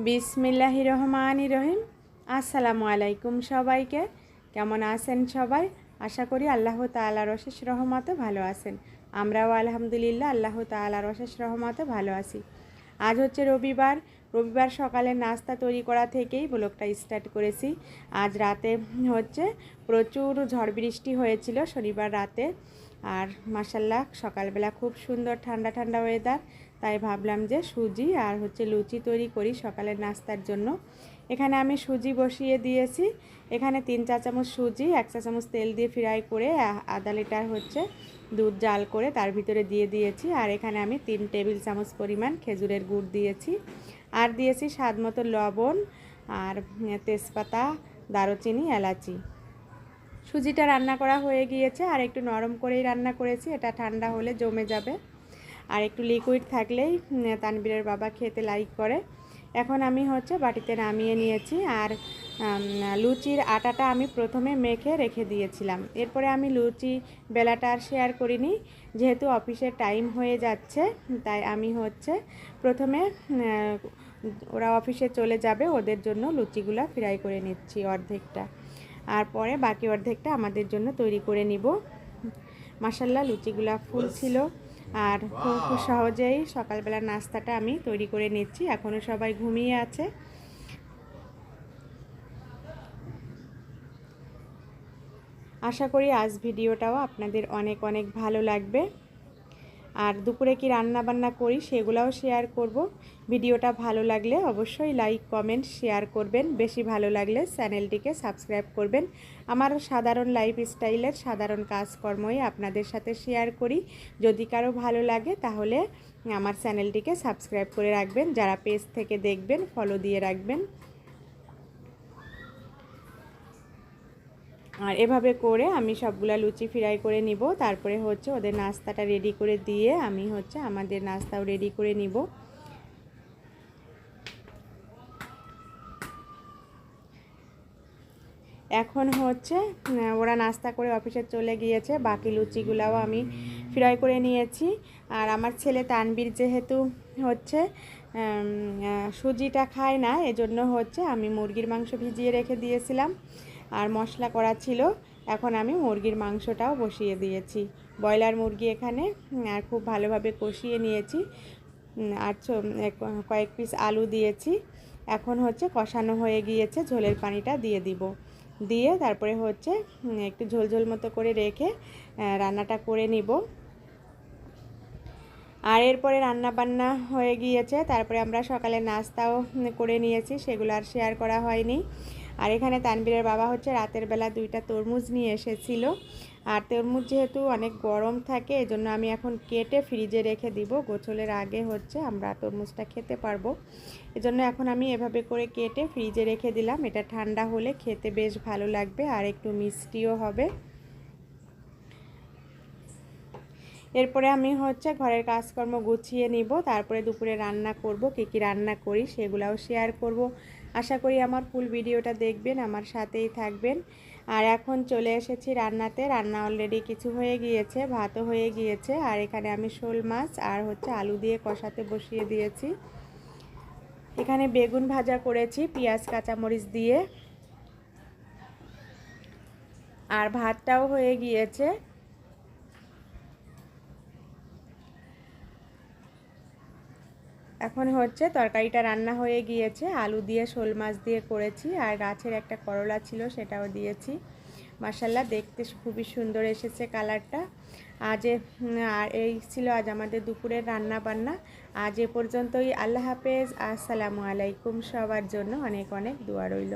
বিসমিল্লাহির রহমানির রহিম। আসসালামু আলাইকুম সবাইকে। কেমন আছেন সবাই? আশা করি আল্লাহ তাআলার অশেষ রহমতে ভালো আছেন। আমরাও আলহামদুলিল্লাহ আল্লাহ তাআলার অশেষ রহমতে ভালো আছি। আজ হচ্ছে রবিবার। সকালে নাস্তা তৈরি করা থেকেই ব্লগটা স্টার্ট করেছি। আজ রাতে হচ্ছে প্রচুর ঝড় বৃষ্টি হয়েছিল শনিবার রাতে। আর মাশাল্লাহ সকালবেলা খুব সুন্দর ঠান্ডা ঠান্ডা ওয়েদার। তাই ভাবলাম যে সুজি আর হচ্ছে লুচি তৈরি করি সকালের নাস্তার জন্য। এখানে আমি সুজি বসিয়ে দিয়েছি। এখানে 3 চা চামচ সুজি, 1 চা চামচ তেল দিয়ে ফ্রাই করে আধা লিটার হচ্ছে দুধ জাল করে তার ভিতরে দিয়ে দিয়েছি। আর এখানে আমি 3 টেবিল চামচ পরিমাণ খেজুরের গুড় দিয়েছি। আর দিয়েছি স্বাদ মতো লবণ আর তেজপাতা, দারুচিনি, এলাচি। সুজিটা রান্না করা হয়ে গিয়েছে আর একটু নরম করেই রান্না করেছি, এটা ঠান্ডা হলে জমে যাবে। আর একটু লিকুইড থাকলেই তানবীরের বাবা খেতে লাইক করে। এখন আমি হচ্ছে বাটিতে নামিয়ে নিয়েছি। আর লুচির আটাটা আমি প্রথমে মেখে রেখে দিয়েছিলাম। এরপরে আমি লুচি বেলাটা আর শেয়ার করিনি, যেহেতু অফিসের টাইম হয়ে যাচ্ছে। তাই আমি হচ্ছে প্রথমে ওরা অফিসে চলে যাবে, ওদের জন্য লুচিগুলো ফ্রাই করে নিচ্ছি অর্ধেকটা, আর পরে বাকি অর্ধেকটা আমাদের জন্য তৈরি করে নিব। মাশাল্লাহ লুচিগুলা ফুল ছিল আর খুব সহজেই সকালবেলা নাস্তাটা আমি তৈরি করে নিচ্ছি। এখনও সবাই ঘুমিয়ে আছে। আশা করি আজ ভিডিওটাও আপনাদের অনেক অনেক ভালো লাগবে। আর দুপুরে কি রান্না বান্না করি সেগুলোও শেয়ার করব। ভিডিওটা ভালো লাগলে অবশ্যই লাইক, কমেন্ট, শেয়ার করবেন। বেশি ভালো লাগলে চ্যানেলটিকে সাবস্ক্রাইব করবেন। আমার সাধারণ লাইফস্টাইলের সাধারণ কাজকর্মই আপনাদের সাথে শেয়ার করি। যদি কারো ভালো লাগে তাহলে আমার চ্যানেলটিকে সাবস্ক্রাইব করে রাখবেন। যারা পেজ থেকে দেখবেন ফলো দিয়ে রাখবেন। আর এভাবে করে আমি সবগুলা লুচি ফ্রাই করে নিব। তারপরে হচ্ছে ওদের নাস্তাটা রেডি করে দিয়ে আমি হচ্ছে আমাদের নাস্তাও রেডি করে নিব। এখন হচ্ছে ওরা নাস্তা করে অফিসে চলে গিয়েছে, বাকি লুচিগুলাও আমি ফ্রাই করে নিয়েছি। আর আমার ছেলে তানবীর যেহেতু হচ্ছে সুজিটা খায় না, এজন্য হচ্ছে আমি মুরগির মাংস ভিজিয়ে রেখে দিয়েছিলাম আর মশলা করা ছিল। এখন আমি মুরগির মাংসটাও বসিয়ে দিয়েছি, ব্রয়লার মুরগি এখানে। আর খুব ভালোভাবে কষিয়ে নিয়েছি আর কয়েক পিস আলু দিয়েছি। এখন হচ্ছে কষানো হয়ে গিয়েছে, ঝোলের পানিটা দিয়ে দিব। দিয়ে তারপরে হচ্ছে একটু ঝোলঝোল মতো করে রেখে রান্নাটা করে নিব। আর এরপরে রান্না বান্না হয়ে গিয়েছে, তারপরে আমরা সকালে নাস্তাও করে নিয়েছি, সেগুলো আর শেয়ার করা হয়নি। আর এখানে তানবীরের বাবা হচ্ছে রাতের বেলা 2টা তরমুজ নিয়ে এসেছিল। আর তরমুজ যেহেতু অনেক গরম থাকে, এজন্য আমি এখন কেটে ফ্রিজে রেখে দিব। গোসলের আগে হচ্ছে আমরা তরমুজটা খেতে পারবো, এজন্য এখন আমি এভাবে করে কেটে ফ্রিজে রেখে দিলাম। এটা ঠান্ডা হলে খেতে বেশ ভালো লাগবে আর একটু মিষ্টিও হবে। এরপরে আমি হচ্ছে ঘরের কাজকর্ম গুছিয়ে নিব, তারপরে দুপুরে রান্না করব। কী রান্না করি সেগুলাও শেয়ার করব। আশা করি আমার ফুল ভিডিওটা দেখবেন, আমার সাথেই থাকবেন। আর এখন চলে এসেছি রান্নাতে। রান্না অলরেডি কিছু হয়ে গিয়েছে, ভাতও হয়ে গিয়েছে। আর এখানে আমি শোল মাছ আর হচ্ছে আলু দিয়ে কষাতে বসিয়ে দিয়েছি। এখানে বেগুন ভাজা করেছি পেঁয়াজ কাঁচামরিচ দিয়ে। আর ভাতটাও হয়ে গিয়েছে। এখন হচ্ছে তরকারিটা রান্না হয়ে গিয়েছে, আলু দিয়ে শোল মাছ দিয়ে করেছি। আর গাছের একটা করলা ছিল সেটাও দিয়েছি। মাশাল্লাহ দেখতে খুবই সুন্দর এসেছে কালারটা। আর এই ছিল আজ আমাদের দুপুরের রান্না বান্না। আজ এ পর্যন্তই। আল্লাহ হাফেজ। আসসালামু আলাইকুম। সবার জন্য অনেক অনেক দোয়া রইল।